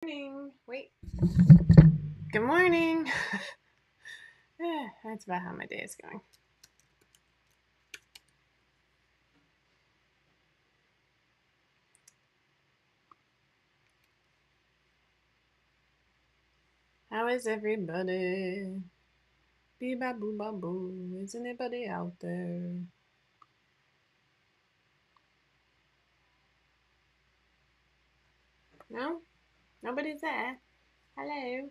Morning. Wait. Good morning. That's about how my day is going. How is everybody? Bee ba boo ba boo. Is anybody out there? No? Nobody's there. Hello.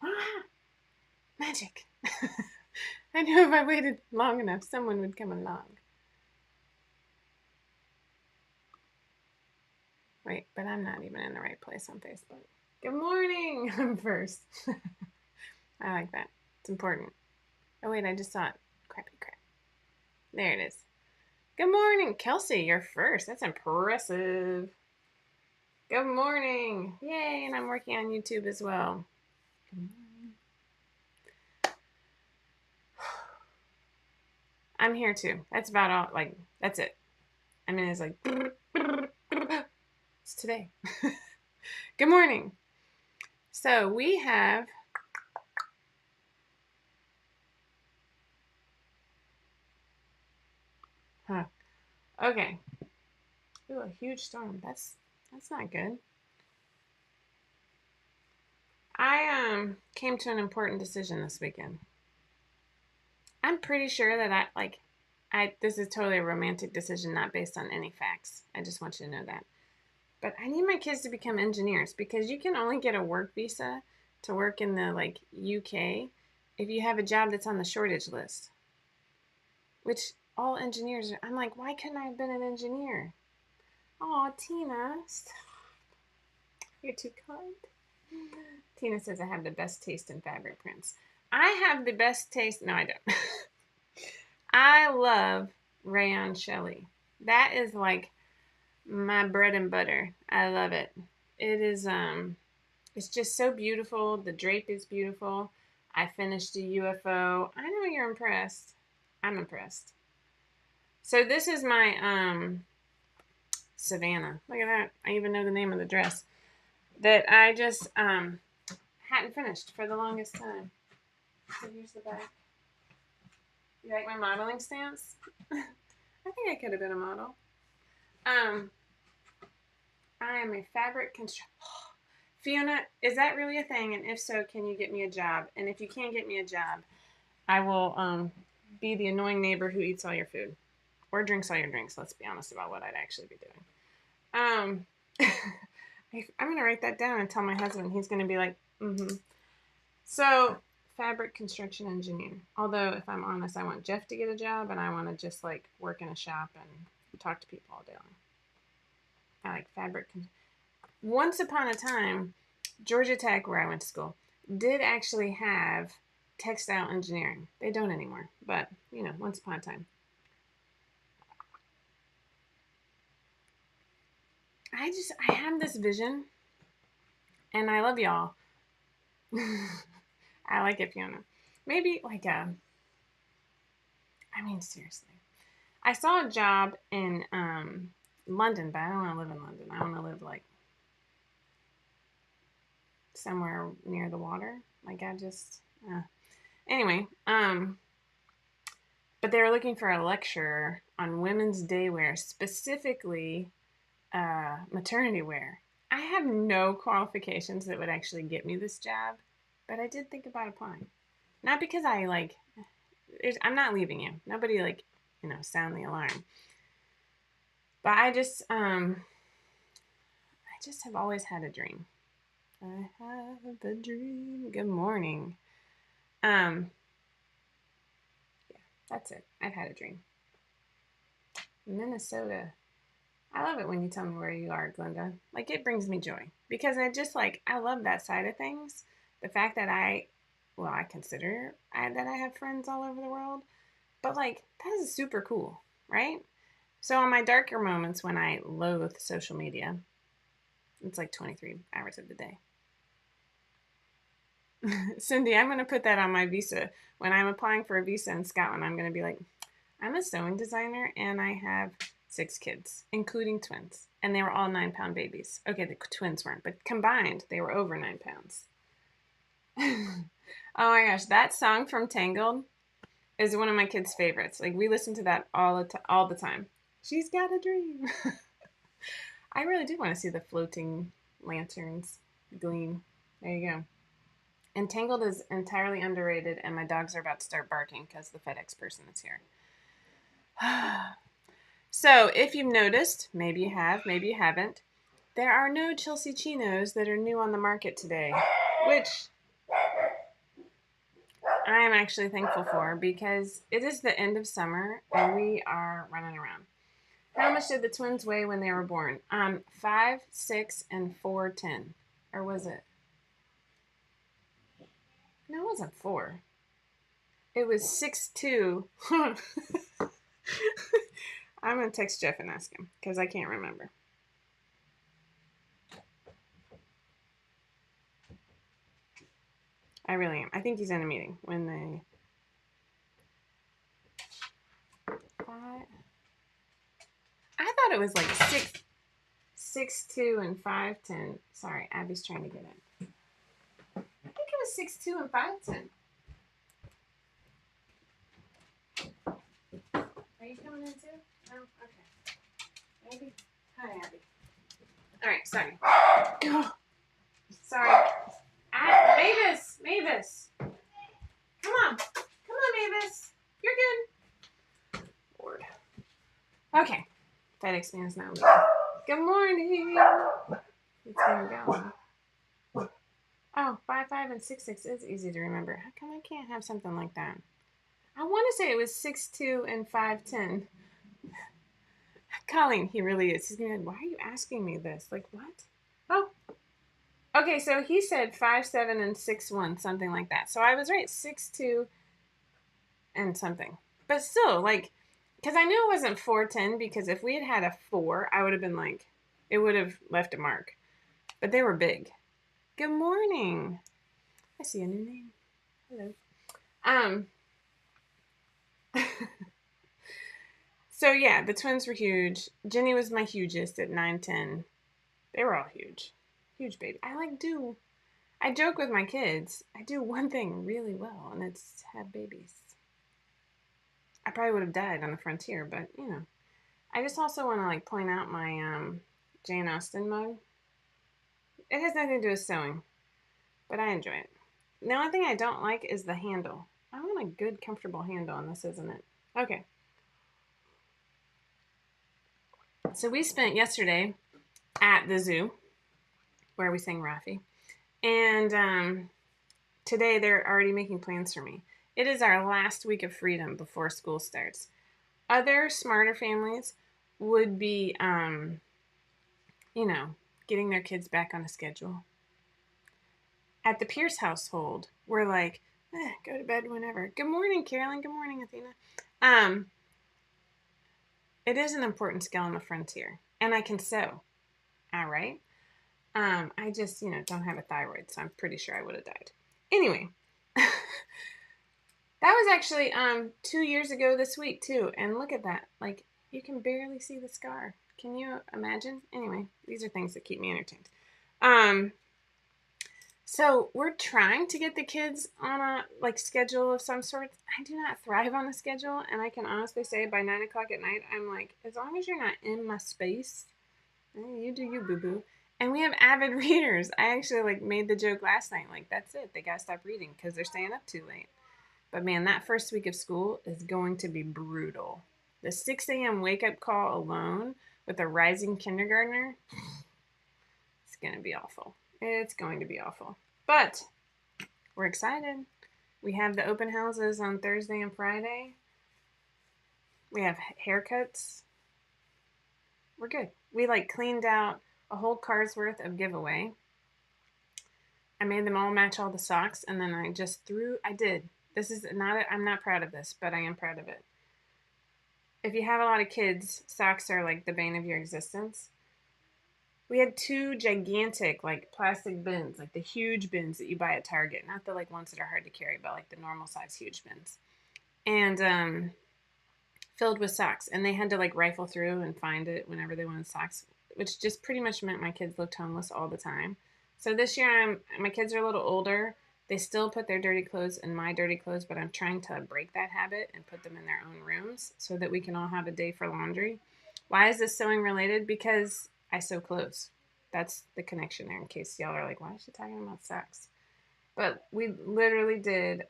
Ah, magic. I knew if I waited long enough, someone would come along. Wait, but I'm not even in the right place on Facebook. Good morning. I'm first. I like that. It's important. Oh, wait, I just saw it. Crappy crap. There it is. Good morning, Kelsey. You're first. That's impressive. Good morning. Yay, and I'm working on YouTube as well. I'm here too. That's about all. Like, that's it. I mean, it's like, it's today. Good morning. So we have, okay. Ooh, a huge storm. That's not good. I came to an important decision this weekend. I'm pretty sure that I this is totally a romantic decision, not based on any facts. I just want you to know that. But I need my kids to become engineers because you can only get a work visa to work in the UK if you have a job that's on the shortage list. Which all engineers are. I'm like, why couldn't I have been an engineer? Oh, Tina, you're too kind. Tina says I have the best taste in fabric prints. I have the best taste. No, I don't. I love rayon Shelley. That is like my bread and butter. I love it. It is it's just so beautiful. The drape is beautiful. I finished a UFO. I know you're impressed. I'm impressed. So this is my Savannah. Look at that. I even know the name of the dress that I just hadn't finished for the longest time. So here's the back. You like my modeling stance? I think I could have been a model. I am a fabric constructor. Fiona, is that really a thing? And if so, can you get me a job? And if you can't get me a job, I will be the annoying neighbor who eats all your food or drinks all your drinks. Let's be honest about what I'd actually be doing. I'm going to write that down and tell my husband. He's going to be like, mm-hmm. So, fabric construction engineer. Although, if I'm honest, I want Jeff to get a job and I want to just work in a shop and talk to people all day long. I like fabric. Once upon a time, Georgia Tech, where I went to school, did actually have textile engineering. They don't anymore, but once upon a time. I have this vision, and I love y'all. I like it, Fiona. Maybe seriously. I saw a job in London, but I don't want to live in London. I want to live somewhere near the water. Anyway, but they were looking for a lecturer on women's day wear, specifically maternity wear. I have no qualifications that would actually get me this job, but I did think about applying. Not because I'm not leaving you. Nobody sound the alarm. But I just have always had a dream. I have a dream. Good morning. Yeah, that's it. I've had a dream. Minnesota. I love it when you tell me where you are, Glenda. It brings me joy because I love that side of things. The fact that I consider that I have friends all over the world, but that is super cool, right? So on my darker moments when I loathe social media, it's 23 hours of the day. Cindy, I'm going to put that on my visa. When I'm applying for a visa in Scotland, I'm going to be like, I'm a sewing designer and I have 6 kids, including twins. And they were all 9-pound babies. Okay, the twins weren't, but combined, they were over 9 pounds. Oh my gosh, that song from Tangled is one of my kids' favorites. Like, we listen to that all the time. She's got a dream. I really do want to see the floating lanterns gleam. There you go. And Tangled is entirely underrated, and my dogs are about to start barking because the FedEx person is here. So, if you've noticed, maybe you have, maybe you haven't, there are no Chelsea Chinos that are new on the market today, which I am actually thankful for because it is the end of summer and we are running around. How much did the twins weigh when they were born? 5, 6, and 410. Or was it? No, it wasn't 4. It was 6'2". I'm going to text Jeff and ask him because I can't remember. I really am. I think he's in a meeting when they... I thought it was like 6'2" and 5'10". Sorry, Abby's trying to get in. I think it was 6'2" and 5'10". Are you coming in too? No? Okay. Abby? Hi, Abby. All right, sorry. Sorry. Mavis. Come on, Mavis. You're good. Lord. Okay. FedEx man's now leaving. Good morning. It's gonna go. Oh, 5, 5, and 6, 6 is easy to remember. How come I can't have something like that? I want to say it was 6'2" and 5'10". Colleen, he really is. He's gonna be like, why are you asking me this? Like, what? Oh. Okay, so he said 5'7" and 6'1", something like that. So I was right, 6'2" and something. But still, like, because I knew it wasn't 4'10", because if we had had a 4, I would have been like, it would have left a mark. But they were big. Good morning. I see a new name. Hello. So yeah, the twins were huge. Jenny was my hugest at 9'10". They were all huge. Huge baby. I joke with my kids. I do one thing really well, and it's have babies. I probably would have died on the frontier, but you know. I just also want to like point out my Jane Austen mug. It has nothing to do with sewing, but I enjoy it. The only thing I don't like is the handle. I want a good, comfortable handle on this, isn't it? Okay. So we spent yesterday at the zoo where we sang Rafi. And today they're already making plans for me. It is our last week of freedom before school starts. Other smarter families would be, getting their kids back on a schedule. At the Pierce household, we're like, go to bed whenever. Good morning, Carolyn. Good morning, Athena. It is an important skill on the frontier, and I can sew. All right. I just, don't have a thyroid, so I'm pretty sure I would have died. Anyway, that was actually 2 years ago this week too, and look at that. Like, you can barely see the scar. Can you imagine? Anyway, these are things that keep me entertained. So we're trying to get the kids on a schedule of some sort. I do not thrive on a schedule, and I can honestly say by 9 o'clock at night, I'm like, as long as you're not in my space, you do you, boo-boo. And we have avid readers. I actually made the joke last night, that's it. They gotta stop reading because they're staying up too late. But man, that first week of school is going to be brutal. The 6 a.m. wake-up call alone with a rising kindergartner, it's going to be awful. It's going to be awful. But we're excited. We have the open houses on Thursday and Friday. We have haircuts. We're good. We cleaned out a whole car's worth of giveaway. I made them all match all the socks, and then I did. This is I'm not proud of this, but I am proud of it. If you have a lot of kids, socks are the bane of your existence. We had 2 gigantic plastic bins, the huge bins that you buy at Target, not the ones that are hard to carry, but the normal size huge bins. And filled with socks, and they had to like rifle through and find it whenever they wanted socks, which just pretty much meant my kids looked homeless all the time. So this year, my kids are a little older. They still put their dirty clothes in my dirty clothes, but I'm trying to break that habit and put them in their own rooms so that we can all have a day for laundry. Why is this sewing related? Because I sew clothes. That's the connection there, in case y'all are like, why is she talking about socks? But we literally did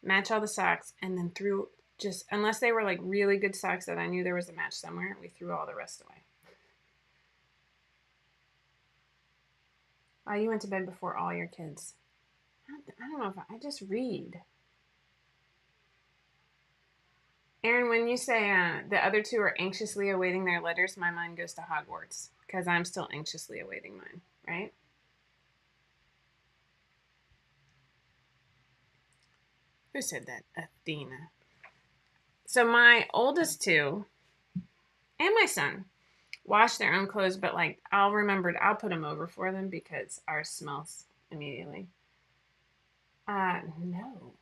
match all the socks, and then threw, just unless they were like really good socks that I knew there was a match somewhere, we threw all the rest away. Oh, you went to bed before all your kids. I don't know if I just read. Aaron, when you say the other two are anxiously awaiting their letters, my mind goes to Hogwarts because I'm still anxiously awaiting mine, right? Who said that? Athena. So my oldest two and my son wash their own clothes, but like I'll put them over for them because ours smells immediately. No.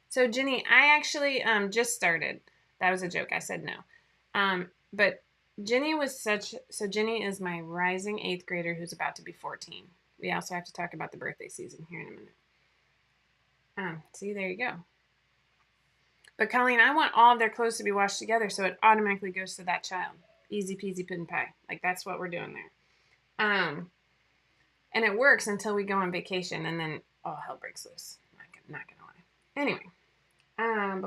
So Jenny, I actually just started. That was a joke. I said no. But Jenny was so Jenny is my rising 8th grader who's about to be 14. We also have to talk about the birthday season here in a minute. See, there you go. But Colleen, I want all of their clothes to be washed together, so it automatically goes to that child. Easy peasy pudding pie. Like that's what we're doing there. And it works until we go on vacation, and then all hell breaks loose. Not gonna lie. Anyway, I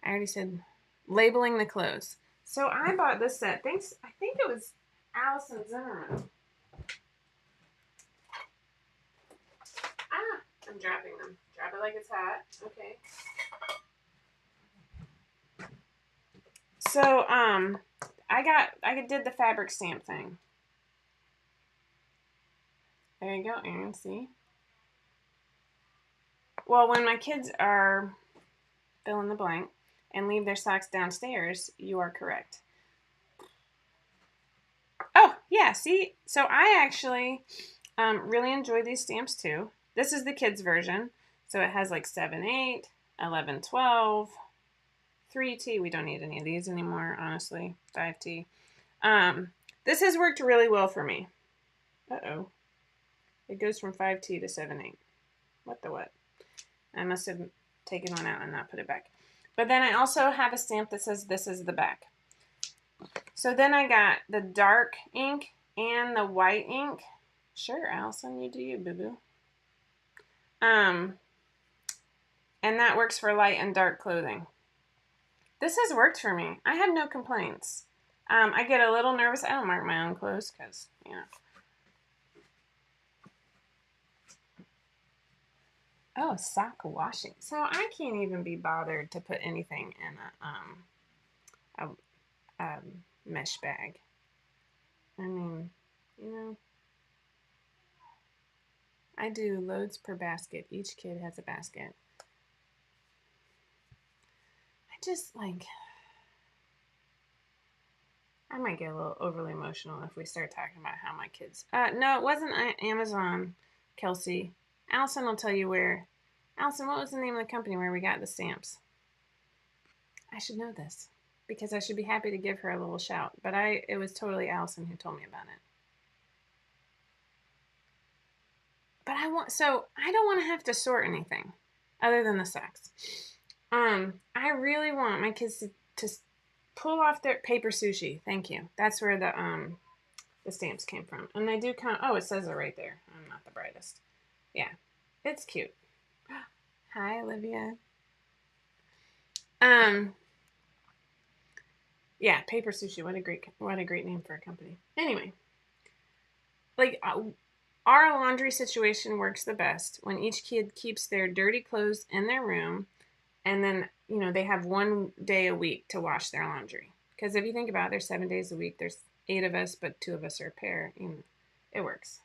already said labeling the clothes. So I bought this set. Thanks. I think it was Allison Zimmerman. I'm dropping them. Drop it like it's hot. Okay. So I did the fabric stamp thing. There you go, Aaron. See. Well, when my kids are fill in the blank and leave their socks downstairs, you are correct. Oh yeah. See. So I actually really enjoy these stamps too. This is the kids version. So it has like 7, 8, 11, 12, 3T. We don't need any of these anymore, honestly. 5T. This has worked really well for me. Uh-oh. It goes from 5T to 7, 8. What the what? I must have taken one out and not put it back. But then I also have a stamp that says this is the back. So then I got the dark ink and the white ink. Sure, Allison, you do you, boo-boo. And that works for light and dark clothing. This has worked for me. I have no complaints. I get a little nervous. I don't mark my own clothes because, you know. Oh, sock washing. So I can't even be bothered to put anything in a mesh bag. I mean, you know, I do loads per basket. Each kid has a basket. I just like, I might get a little overly emotional if we start talking about how my kids. No, it wasn't Amazon, Kelsey. Allison will tell you where. Allison, what was the name of the company where we got the stamps? I should know this because I should be happy to give her a little shout. But it was totally Allison who told me about it. But I don't want to have to sort anything other than the socks. I really want my kids to pull off their paper sushi. Thank you. That's where the stamps came from. And they do come. Oh, it says it right there. I'm not the brightest. Yeah, it's cute. Hi, Olivia. Yeah, paper sushi. What a great name for a company. Anyway, like our laundry situation works the best when each kid keeps their dirty clothes in their room, and then they have one day a week to wash their laundry. Because if you think about it, there's 7 days a week. There's 8 of us, but 2 of us are a pair. It works.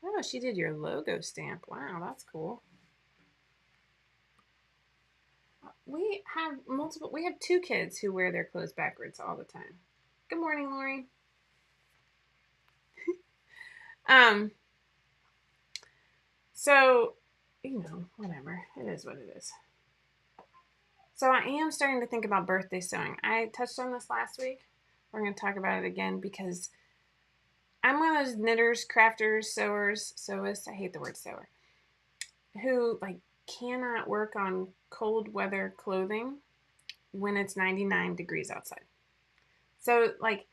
Oh, she did your logo stamp. Wow, that's cool. We have 2 kids who wear their clothes backwards all the time. Good morning, Lori. So, whatever. It is what it is. So I am starting to think about birthday sewing. I touched on this last week. We're going to talk about it again because I'm one of those knitters, crafters, sewers, sewists. I hate the word sewer. Who like cannot work on cold weather clothing when it's 99 degrees outside. So like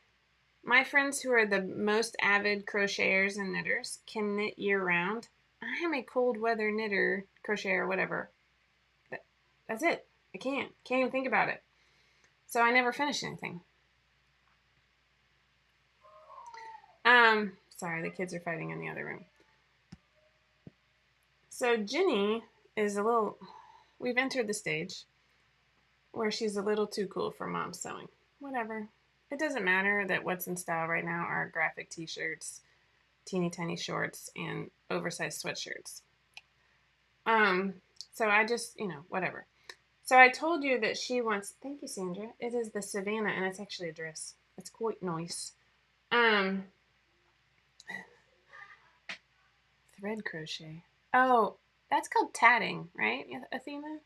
my friends who are the most avid crocheters and knitters can knit year round. I am a cold weather knitter, crocheter, whatever. That's it. I can't even think about it. So I never finish anything. Sorry, the kids are fighting in the other room. So Ginny is we've entered the stage where she's a little too cool for mom's sewing. Whatever. It doesn't matter that what's in style right now are graphic t-shirts, teeny tiny shorts, and oversized sweatshirts. So I just, whatever. So I told you that she wants, thank you, Sandra. It is the Savannah, and it's actually a dress. It's quite nice. Thread crochet. Oh, that's called tatting, right, Athena?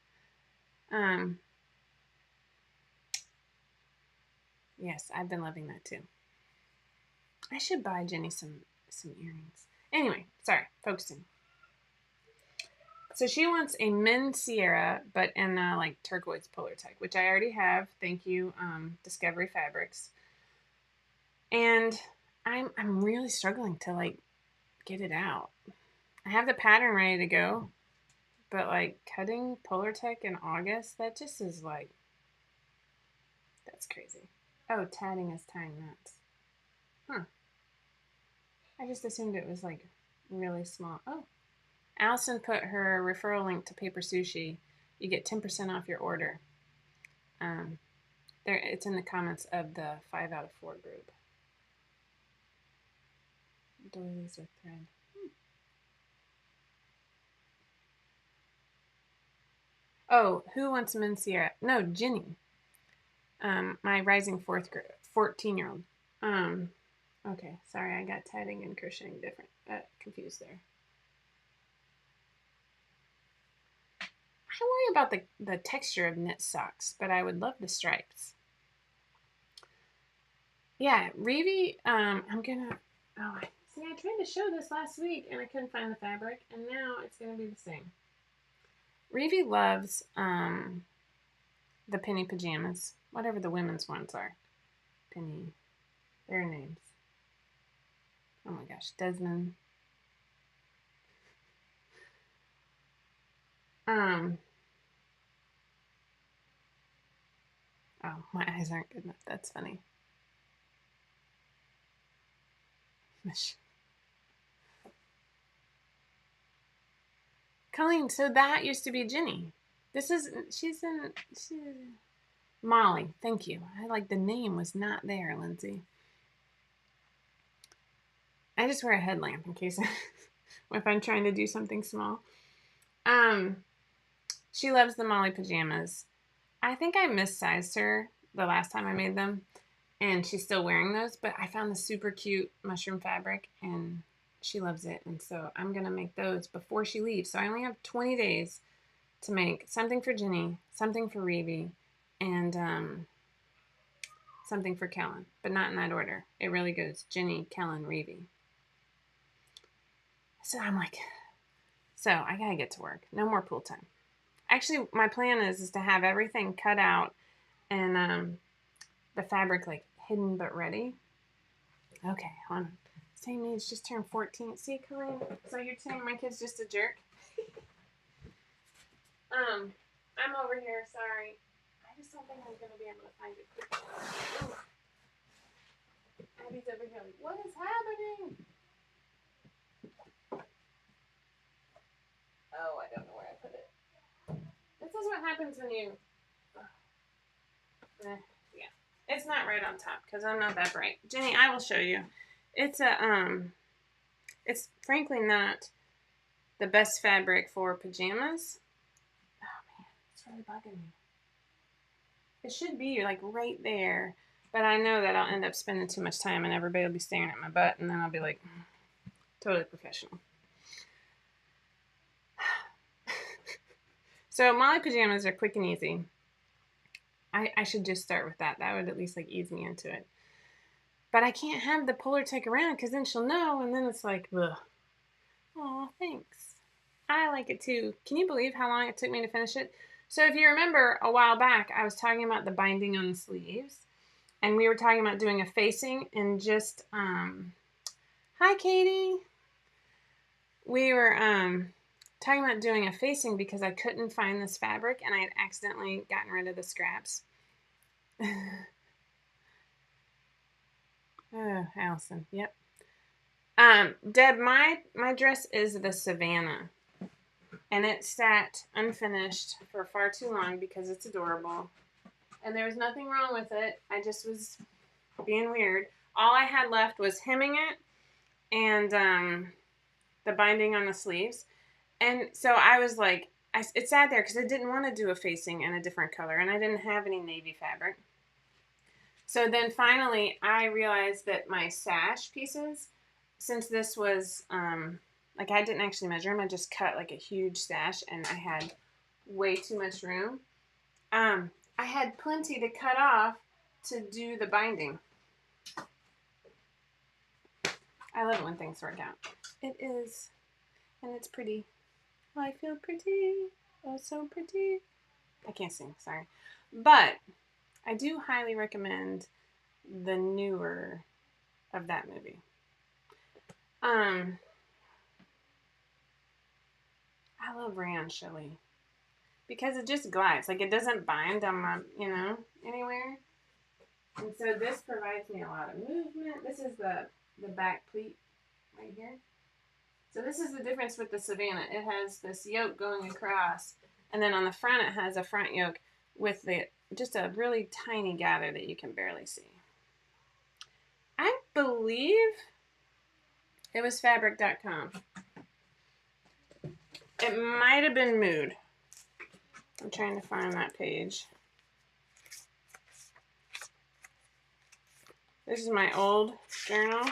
Yes, I've been loving that too. I should buy Jenny some earrings. Anyway, sorry, focusing. So she wants a Min Sierra, but in like turquoise polar tech, which I already have. Thank you, Discovery Fabrics. And I'm really struggling to like get it out. I have the pattern ready to go, but like cutting polar tech in August, that just is like, that's crazy. Oh, tatting is tying knots. Huh. I just assumed it was like really small. Oh, Allison put her referral link to Paper Sushi. You get 10% off your order. It's in the comments of the 5 out of 4 group. Doilies with thread. Oh, who wants Min Sierra? No, Ginny. My rising 14-year-old. Okay, sorry, I got tatting and crocheting different. Confused there. I worry about the texture of knit socks, but I would love the stripes. Yeah, Reevy, see, I tried to show this last week and I couldn't find the fabric, and now it's going to be the same. Reevy loves the penny pajamas, whatever the women's ones are. Penny, their names. Oh my gosh, Desmond. Oh, my eyes aren't good enough. That's funny. Colleen, so that used to be Ginny. She's Molly. Thank you. The name was not there, Lindsay. I just wear a headlamp in case if I'm trying to do something small. She loves the Molly pajamas. I think I missized her the last time I made them, and she's still wearing those, but I found the super cute mushroom fabric, and she loves it, and so I'm going to make those before she leaves. So I only have 20 days to make something for Ginny, something for Reevy, and something for Kellen, but not in that order. It really goes Ginny, Kellen, Reevy. So I'm like, so I got to get to work. No more pool time. Actually, my plan is to have everything cut out and the fabric like hidden but ready. Okay, hold on. Same age, just turned 14. See, Colleen? So you're saying my kid's just a jerk? I'm over here, sorry. I just don't think I'm going to be able to find it quickly. Abby's over here like, what is happening? Oh, I don't know where I put it. This is what happens when you... yeah. It's not right on top because I'm not that bright. Jenny, I will show you. It's it's frankly not the best fabric for pajamas. Oh man, it's really bugging me. It should be like right there, but I know that I'll end up spending too much time and everybody will be staring at my butt, and then I'll be like, totally professional. So Molly pajamas are quick and easy. I should just start with that. That would at least like ease me into it. But I can't have the puller take around because then she'll know, and then it's like, ugh. Oh, thanks. I like it too. Can you believe how long it took me to finish it? So if you remember a while back, I was talking about the binding on the sleeves, and we were talking about doing a facing and just hi Katie. We were talking about doing a facing because I couldn't find this fabric and I had accidentally gotten rid of the scraps. Oh, Allison. Yep. Deb, my dress is the Savannah, and it sat unfinished for far too long because it's adorable, and there was nothing wrong with it. I just was being weird. All I had left was hemming it and the binding on the sleeves, and so I was like, it sat there because I didn't want to do a facing in a different color, and I didn't have any navy fabric. So then finally, I realized that my sash pieces, since this was, like I didn't actually measure them, I just cut like a huge sash and I had way too much room. I had plenty to cut off to do the binding. I love it when things work out. It is, and it's pretty. Oh, I feel pretty. Oh, so pretty. I can't sing, sorry. But I do highly recommend the newer of that movie. I love rayon chelly because it just glides. Like it doesn't bind on my, anywhere. And so this provides me a lot of movement. This is the back pleat right here. So this is the difference with the Savannah. It has this yoke going across, and then on the front it has a front yoke with just a really tiny gather that you can barely see. I believe it was fabric.com. It might have been Mood. I'm trying to find that page. This is my old journal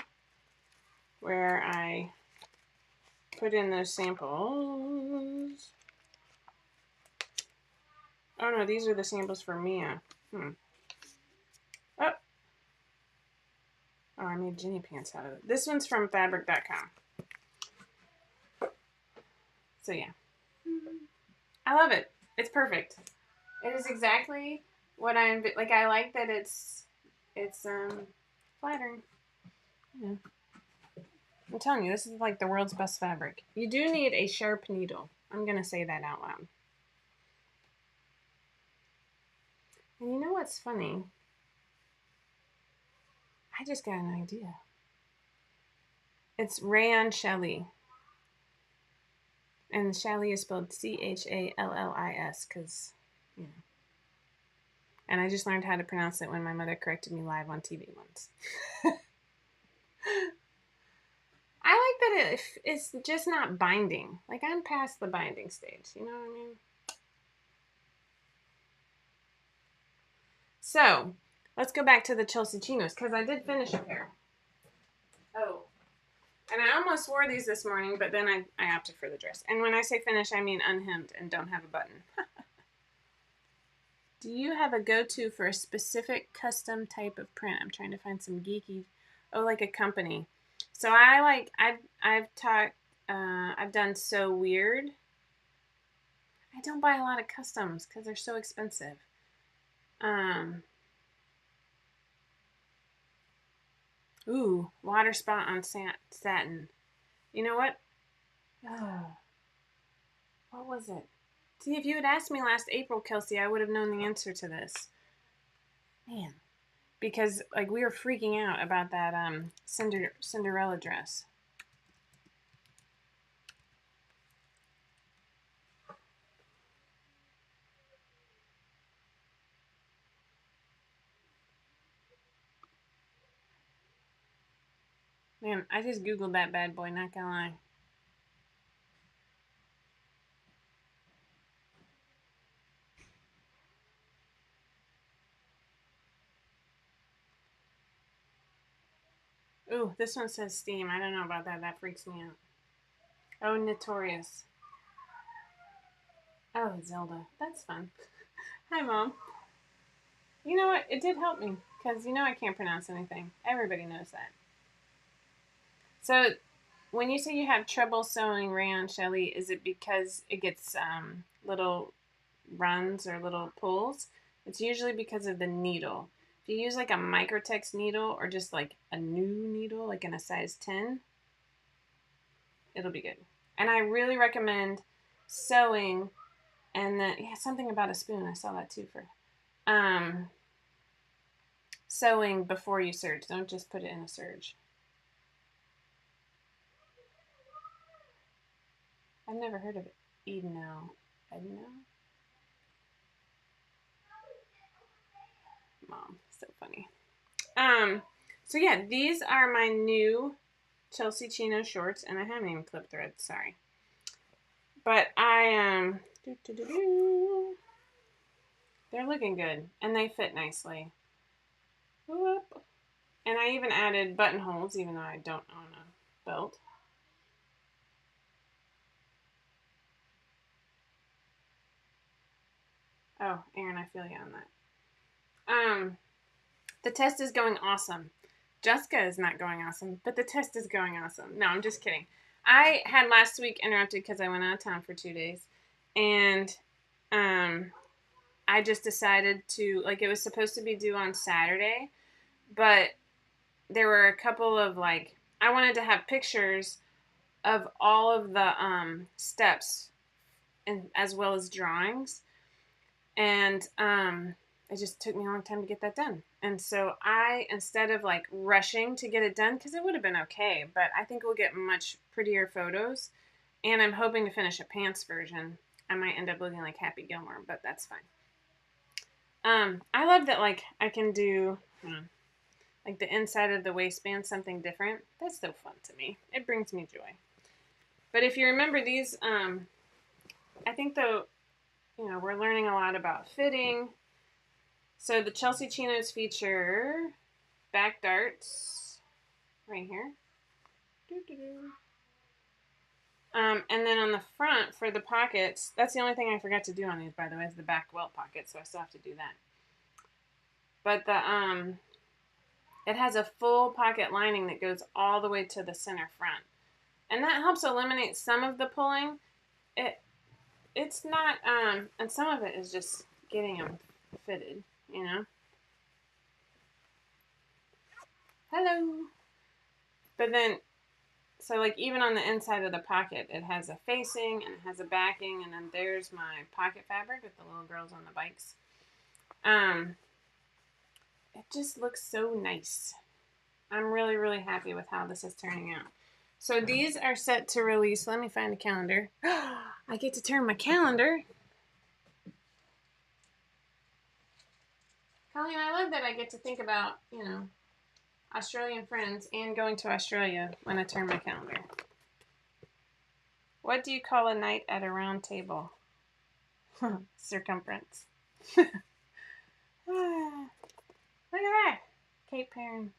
where I put in those samples. Oh no, these are the samples for Mia. Oh, I made Jenny pants out of it. This one's from fabric.com. So yeah. I love it. It's perfect. It is exactly what I'm like. I like that it's flattering. Yeah. I'm telling you, this is like the world's best fabric. You do need a sharp needle. I'm gonna say that out loud. And you know what's funny? I just got an idea. It's rayon chelly. And Challis is spelled Challis because, you know. And I just learned how to pronounce it when my mother corrected me live on TV once. I like that it's just not binding. Like I'm past the binding stage, you know what I mean? So, let's go back to the Chelsea chinos because I did finish a pair. Oh. And I almost wore these this morning, but then I opted for the dress. And when I say finish, I mean unhemmed and don't have a button. Do you have a go-to for a specific custom type of print? I'm trying to find some geeky, like a company. So I've done So Weird. I don't buy a lot of customs because they're so expensive. Ooh, water spot on satin. You know what? Oh, what was it? See, if you had asked me last April, Kelsey, I would have known the answer to this. Man, because like we were freaking out about that Cinderella dress. Man, I just Googled that bad boy, not gonna lie. Ooh, this one says Steam. I don't know about that. That freaks me out. Oh, Notorious. Oh, Zelda. That's fun. Hi, Mom. You know what? It did help me because you know I can't pronounce anything. Everybody knows that. So when you say you have trouble sewing rayon, Shelly, is it because it gets little runs or little pulls? It's usually because of the needle. If you use like a microtex needle or just like a new needle, like in a size 10, it'll be good. And I really recommend sewing and then yeah, something about a spoon. I saw that too for um sewing before you serge. Don't just put it in a serge. I've never heard of it. Edno. Edno? Mom, so funny. Um, so yeah, these are my new Chelsea Chino shorts, and I haven't even clipped threads, sorry. But they're looking good, and they fit nicely. Whoop. And I even added buttonholes, even though I don't own a belt. Oh, Aaron, I feel you on that. The test is going awesome. Jessica is not going awesome, but the test is going awesome. No, I'm just kidding. I had last week interrupted because I went out of town for 2 days, and um, I just decided to like it was supposed to be due on Saturday, but there were a couple of like I wanted to have pictures of all of the steps and as well as drawings, and it just took me a long time to get that done. And so I, instead of like rushing to get it done, because it would have been okay, but I think we'll get much prettier photos. And I'm hoping to finish a pants version. I might end up looking like Happy Gilmore, but that's fine. I love that like I can do like the inside of the waistband something different. That's so fun to me. It brings me joy. But if you remember these, I think though, we're learning a lot about fitting. So the Chelsea Chinos feature back darts right here. And then on the front for the pockets, that's the only thing I forgot to do on these, by the way, is the back welt pocket, so I still have to do that. But it has a full pocket lining that goes all the way to the center front, and that helps eliminate some of the pulling. It's not, and some of it is just getting them fitted, you know. Hello. But then, so like even on the inside of the pocket, it has a facing and it has a backing, and then there's my pocket fabric with the little girls on the bikes. It just looks so nice. I'm really, really happy with how this is turning out. So these are set to release. Let me find a calendar. I get to turn my calendar. Colleen, I love that I get to think about, Australian friends and going to Australia when I turn my calendar. What do you call a night at a round table? Circumference. Look at that. Cape Perrin.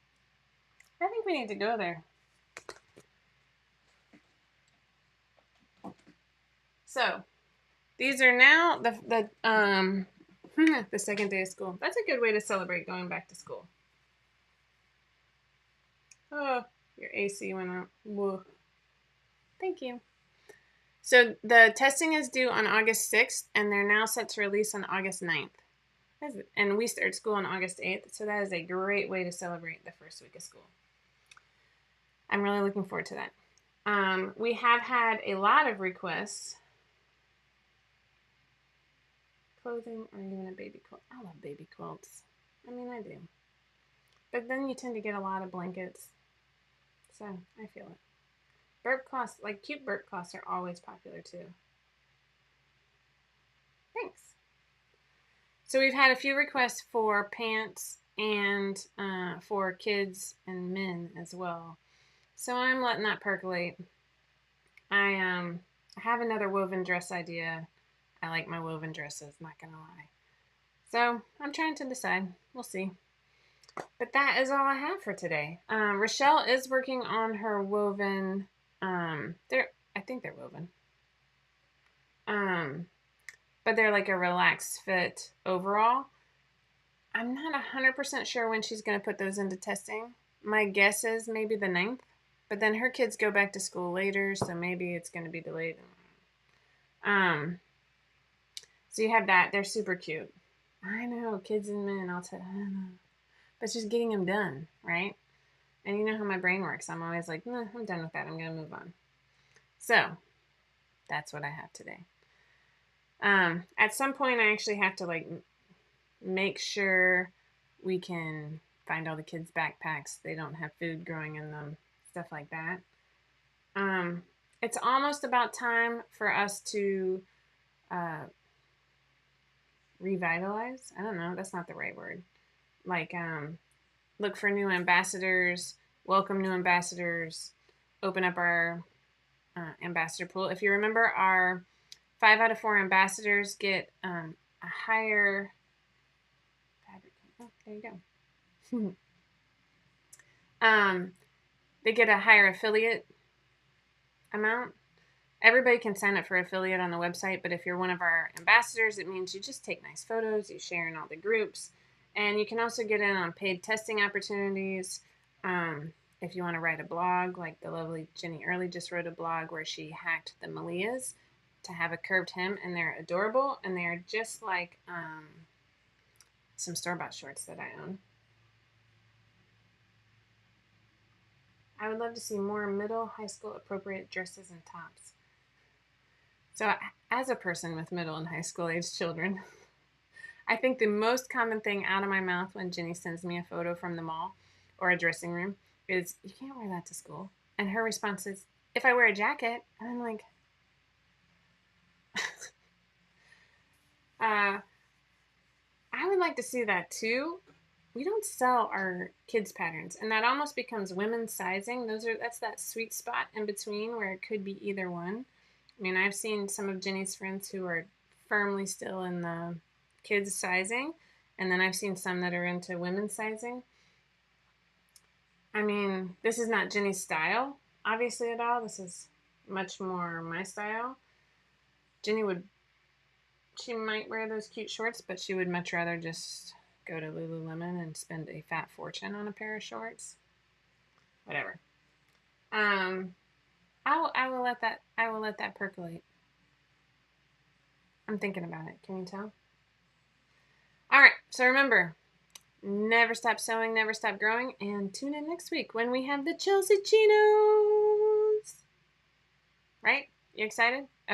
I think we need to go there. So, these are now the the second day of school. That's a good way to celebrate going back to school. Oh, your AC went out. Whoa. Thank you. So the testing is due on August 6th, and they're now set to release on August 9th. And we start school on August 8th, so that is a great way to celebrate the first week of school. I'm really looking forward to that. We have had a lot of requests. Clothing or even a baby quilt. I love baby quilts. I mean, I do. But then you tend to get a lot of blankets. So, I feel it. Burp cloths, like cute burp cloths are always popular too. Thanks. So we've had a few requests for pants and for kids and men as well. So I'm letting that percolate. I have another woven dress idea. I like my woven dresses, not gonna lie. So I'm trying to decide. We'll see. But that is all I have for today. Rochelle is working on her woven. I think they're woven. But they're like a relaxed fit overall. I'm not 100% sure when she's going to put those into testing. My guess is maybe the 9th, but then her kids go back to school later, so maybe it's going to be delayed. Um, so you have that. They're super cute. I know, kids and men, I know. But it's just getting them done, right? And you know how my brain works. I'm always like, nah, I'm done with that. I'm going to move on. So that's what I have today. At some point, I actually have to make sure we can find all the kids' backpacks. They don't have food growing in them, stuff like that. It's almost about time for us to uh, revitalize. I don't know. That's not the right word. Like, look for new ambassadors, welcome new ambassadors, open up our ambassador pool. If you remember, our 5 out of 4 ambassadors get a higher. Oh, there you go. They get a higher affiliate amount. Everybody can sign up for affiliate on the website, but if you're one of our ambassadors, it means you just take nice photos, you share in all the groups, and you can also get in on paid testing opportunities. If you want to write a blog, like the lovely Jenny Early just wrote a blog where she hacked the Malias to have a curved hem, and they're adorable, and they're just like some store-bought shorts that I own. I would love to see more middle high school appropriate dresses and tops. So, as a person with middle and high school age children, I think the most common thing out of my mouth when Jenny sends me a photo from the mall or a dressing room is, "You can't wear that to school." And her response is, "If I wear a jacket." And I'm like, I would like to see that too. We don't sell our kids' patterns, and that almost becomes women's sizing. That's that sweet spot in between where it could be either one. I mean, I've seen some of Jenny's friends who are firmly still in the kids sizing, and then I've seen some that are into women's sizing. I mean, this is not Jenny's style, obviously, at all. This is much more my style. She might wear those cute shorts, but she would much rather just go to Lululemon and spend a fat fortune on a pair of shorts. Whatever. Um, I will let that percolate. I'm thinking about it. Can you tell? All right. So remember, never stop sewing, never stop growing, and tune in next week when we have the Chelsea Chinos. Right? You excited?